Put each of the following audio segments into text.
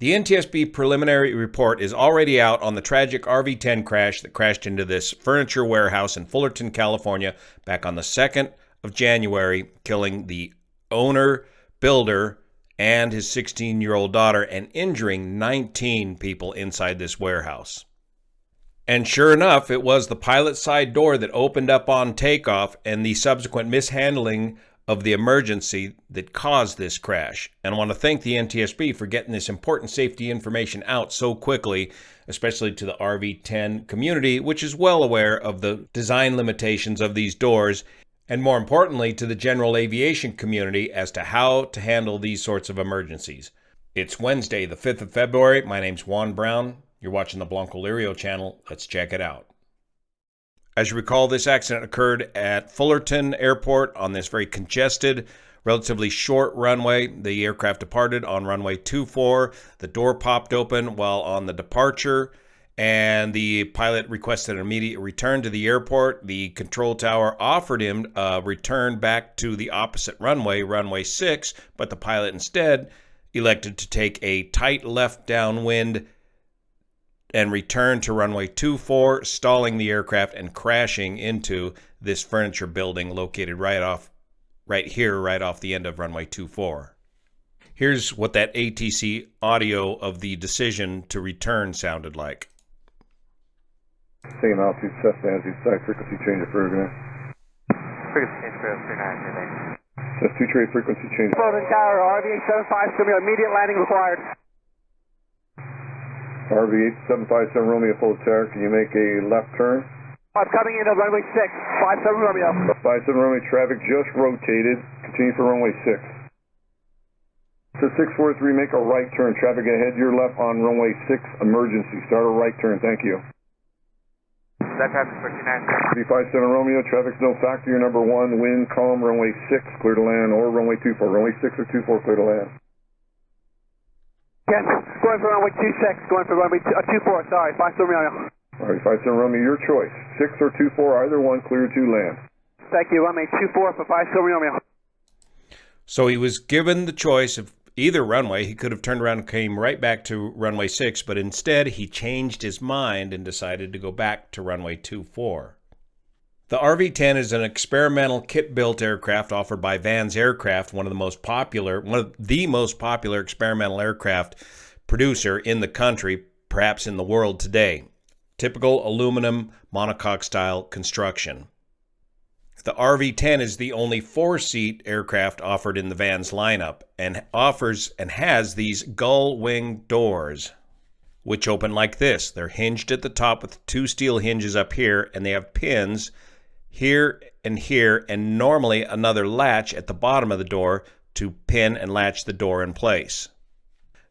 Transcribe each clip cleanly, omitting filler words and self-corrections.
The NTSB preliminary report is already out on the tragic RV-10 crash that crashed into this furniture warehouse in Fullerton, California, back on the 2nd of January, killing the owner, builder, and his 16-year-old daughter, and injuring 19 people inside this warehouse. And sure enough, it was the pilot's side door that opened up on takeoff and the subsequent mishandling of the emergency that caused this crash. And I want to thank the NTSB for getting this important safety information out so quickly, especially to the RV-10 community, which is well aware of the design limitations of these doors, and more importantly, to the general aviation community as to how to handle these sorts of emergencies. It's Wednesday, the 5th of February. My name's Juan Brown. You're watching the BLANCOLIRIO channel. Let's check it out. As you recall, this accident occurred at Fullerton Airport on this very congested, relatively short runway. The aircraft departed on runway 24. The door popped open while on the departure, and the pilot requested an immediate return to the airport. The control tower offered him a return back to the opposite runway, runway 6, but the pilot instead elected to take a tight left downwind and return to runway 24, stalling the aircraft and crashing into this furniture building located right off the end of runway 24. Here's what that ATC audio of the decision to return sounded like. Same altitude, Cessna, as you side frequency change approved. Frequency change approved, 39, Just 2 trade frequency change. Fullerton Tower, RV-10, show me immediate landing required. RV-875 Romeo Fullerton, can you make a left turn? I'm coming into runway 6, 57 Romeo. 57 Romeo, traffic just rotated. Continue for runway 6. So 643, make a right turn. Traffic ahead, your left on runway 6, emergency. Start a right turn, thank you. That traffic 39. 357 Romeo, traffic's no factor. Your number 1, wind calm, runway 6, clear to land, or runway 24. Runway 6 or 24, clear to land. Yes, going for runway 26, going for runway 24, sorry, 57 Romeo. All right, 57 Romeo, your choice. 6 or 24, either one, clear to land. Thank you, runway 24 for 57 Romeo. So he was given the choice of either runway. He could have turned around and came right back to runway 6, but instead he changed his mind and decided to go back to runway 24. The RV-10 is an experimental kit-built aircraft offered by Vans Aircraft, one of the most popular experimental aircraft producer in the country, perhaps in the world today. Typical aluminum monocoque style construction. The RV-10 is the only 4-seat aircraft offered in the Vans lineup, and has these gull wing doors, which open like this. They're hinged at the top with 2 steel hinges up here, and they have pins here, and normally another latch at the bottom of the door to pin and latch the door in place.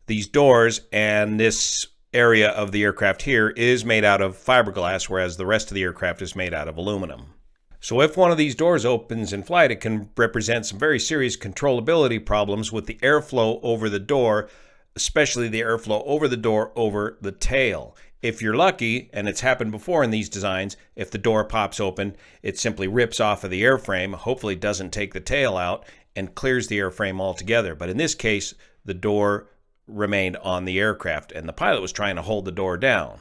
These doors and this area of the aircraft here is made out of fiberglass, whereas the rest of the aircraft is made out of aluminum. So if one of these doors opens in flight, it can represent some very serious controllability problems with the airflow over the door, especially the airflow over the door over the tail. If you're lucky, and it's happened before in these designs, if the door pops open, it simply rips off of the airframe, hopefully doesn't take the tail out, and clears the airframe altogether. But in this case, the door remained on the aircraft, and the pilot was trying to hold the door down.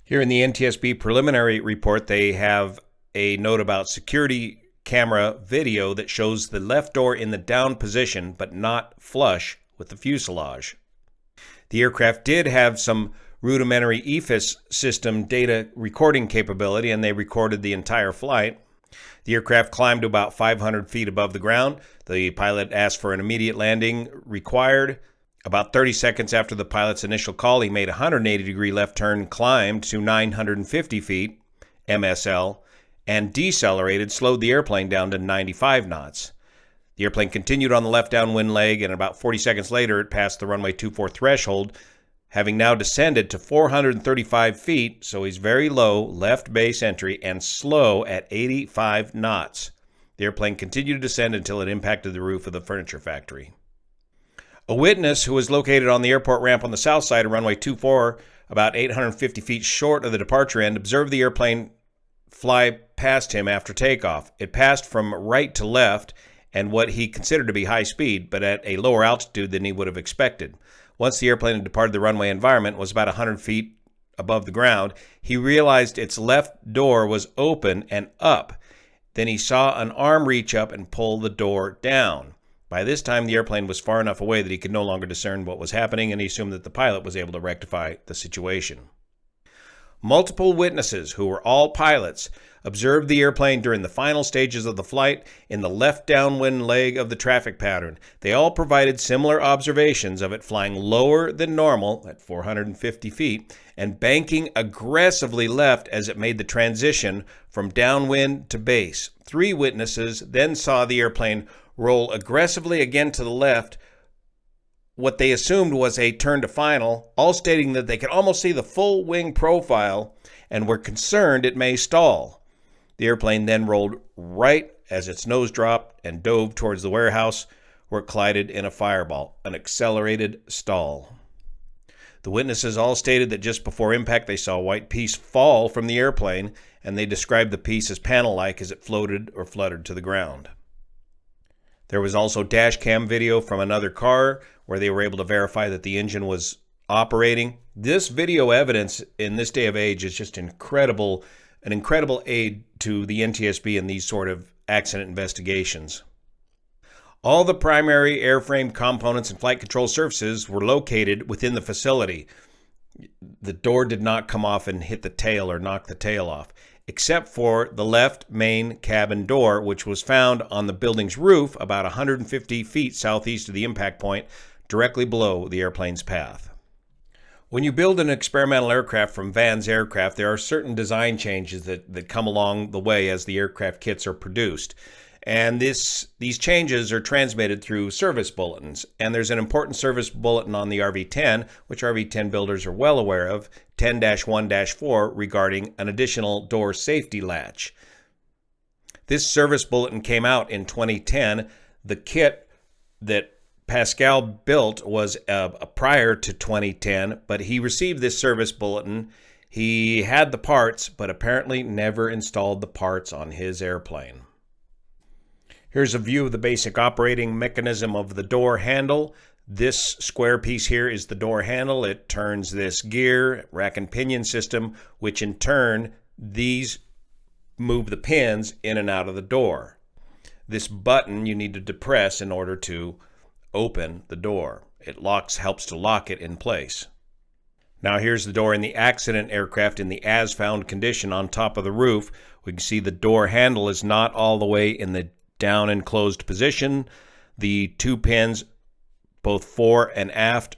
Here in the NTSB preliminary report, they have a note about security camera video that shows the left door in the down position, but not flush with the fuselage. The aircraft did have some rudimentary EFIS system data recording capability, and they recorded the entire flight. The aircraft climbed to about 500 feet above the ground. The pilot asked for an immediate landing required. About 30 seconds after the pilot's initial call, he made a 180-degree left turn, climbed to 950 feet MSL, and decelerated, slowed the airplane down to 95 knots. The airplane continued on the left downwind leg, and about 40 seconds later, it passed the runway 24 threshold, having now descended to 435 feet, so he's very low, left base entry, and slow at 85 knots. The airplane continued to descend until it impacted the roof of the furniture factory. A witness who was located on the airport ramp on the south side of runway 24, about 850 feet short of the departure end, observed the airplane fly past him after takeoff. It passed from right to left and what he considered to be high speed, but at a lower altitude than he would have expected. Once the airplane had departed the runway environment, was about 100 feet above the ground, he realized its left door was open and up. Then he saw an arm reach up and pull the door down. By this time, the airplane was far enough away that he could no longer discern what was happening, and he assumed that the pilot was able to rectify the situation. Multiple witnesses, who were all pilots, observed the airplane during the final stages of the flight in the left downwind leg of the traffic pattern. They all provided similar observations of it flying lower than normal at 450 feet and banking aggressively left as it made the transition from downwind to base. 3 witnesses then saw the airplane roll aggressively again to the left, what they assumed was a turn to final, all stating that they could almost see the full wing profile and were concerned it may stall. The airplane then rolled right as its nose dropped and dove towards the warehouse, where it collided in a fireball, an accelerated stall. The witnesses all stated that just before impact they saw a white piece fall from the airplane, and they described the piece as panel-like as it floated or fluttered to the ground. There was also dash cam video from another car where they were able to verify that the engine was operating. This video evidence in this day of age is just incredible, an incredible aid to the NTSB in these sort of accident investigations. All the primary airframe components and flight control surfaces were located within the facility. The door did not come off and hit the tail or knock the tail off, except for the left main cabin door, which was found on the building's roof about 150 feet southeast of the impact point, directly below the airplane's path. When you build an experimental aircraft from Van's Aircraft, there are certain design changes that come along the way as the aircraft kits are produced. And these changes are transmitted through service bulletins. And there's an important service bulletin on the RV-10, which RV-10 builders are well aware of, 10-1-4, regarding an additional door safety latch. This service bulletin came out in 2010. The kit that Pascal built was prior to 2010, but he received this service bulletin. He had the parts, but apparently never installed the parts on his airplane. Here's a view of the basic operating mechanism of the door handle. This square piece here is the door handle. It turns this gear, rack and pinion system, which in turn, these move the pins in and out of the door. This button you need to depress in order to open the door. It helps to lock it in place. Now here's the door in the accident aircraft in the as found condition on top of the roof. We can see the door handle is not all the way in the down and closed position. The 2 pins, both fore and aft,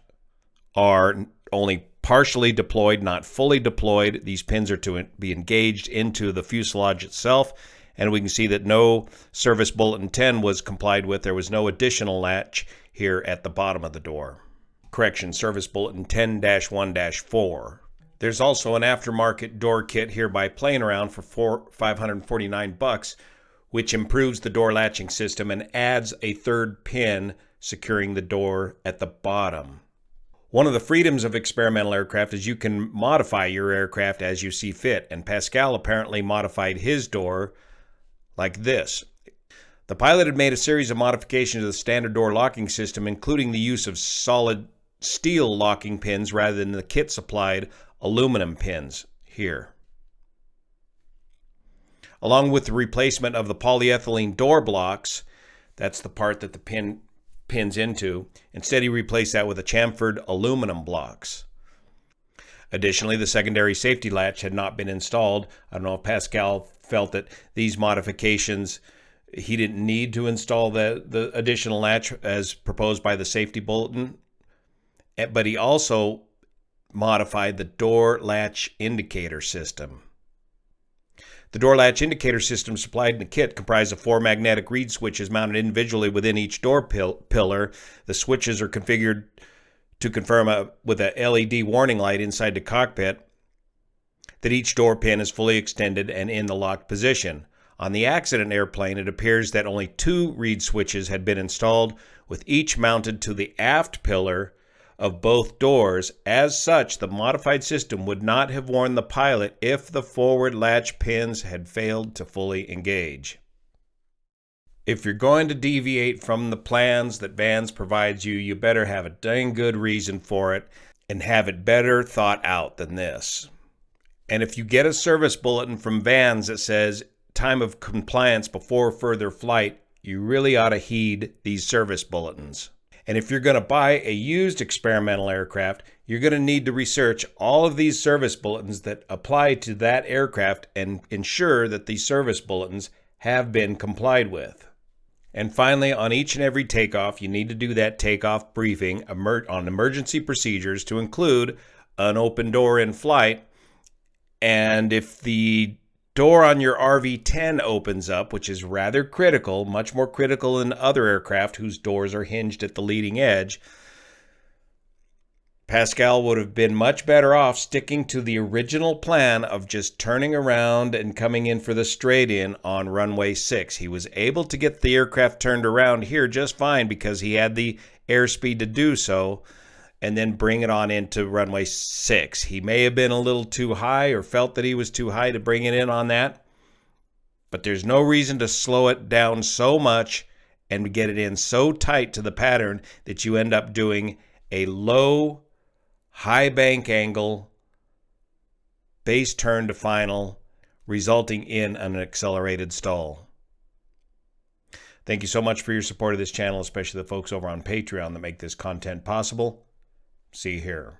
are only partially deployed, not fully deployed. These pins are to be engaged into the fuselage itself. And we can see that no service bulletin 10 was complied with. There was no additional latch here at the bottom of the door. Correction, service bulletin 10-1-4. There's also an aftermarket door kit here by Playing Around for $549, which improves the door latching system and adds a 3rd pin securing the door at the bottom. One of the freedoms of experimental aircraft is you can modify your aircraft as you see fit, and Pascal apparently modified his door like this. The pilot had made a series of modifications to the standard door locking system, including the use of solid steel locking pins rather than the kit supplied aluminum pins here. Along with the replacement of the polyethylene door blocks, that's the part that the pin pins into, instead he replaced that with a chamfered aluminum blocks. Additionally, the secondary safety latch had not been installed. I don't know if Pascal felt that these modifications, he didn't need to install the additional latch as proposed by the safety bulletin, but he also modified the door latch indicator system. The door latch indicator system supplied in the kit comprised of 4 magnetic reed switches mounted individually within each door pillar. The switches are configured to confirm with a LED warning light inside the cockpit that each door pin is fully extended and in the locked position. On the accident airplane, it appears that only 2 reed switches had been installed, with each mounted to the aft pillar of both doors. As such, the modified system would not have warned the pilot if the forward latch pins had failed to fully engage. If you're going to deviate from the plans that Vans provides you, you better have a dang good reason for it and have it better thought out than this. And if you get a service bulletin from Vans that says time of compliance before further flight, you really ought to heed these service bulletins. And if you're going to buy a used experimental aircraft, you're going to need to research all of these service bulletins that apply to that aircraft and ensure that these service bulletins have been complied with. And finally, on each and every takeoff, you need to do that takeoff briefing on emergency procedures to include an open door in flight. And if the door on your RV-10 opens up, which is rather critical, much more critical than other aircraft whose doors are hinged at the leading edge, Pascal would have been much better off sticking to the original plan of just turning around and coming in for the straight in on runway 6. He was able to get the aircraft turned around here just fine because he had the airspeed to do so, and then bring it on into runway 6. He may have been a little too high or felt that he was too high to bring it in on that, but there's no reason to slow it down so much and get it in so tight to the pattern that you end up doing a low, high bank angle, base turn to final, resulting in an accelerated stall. Thank you so much for your support of this channel, especially the folks over on Patreon that make this content possible. See you here.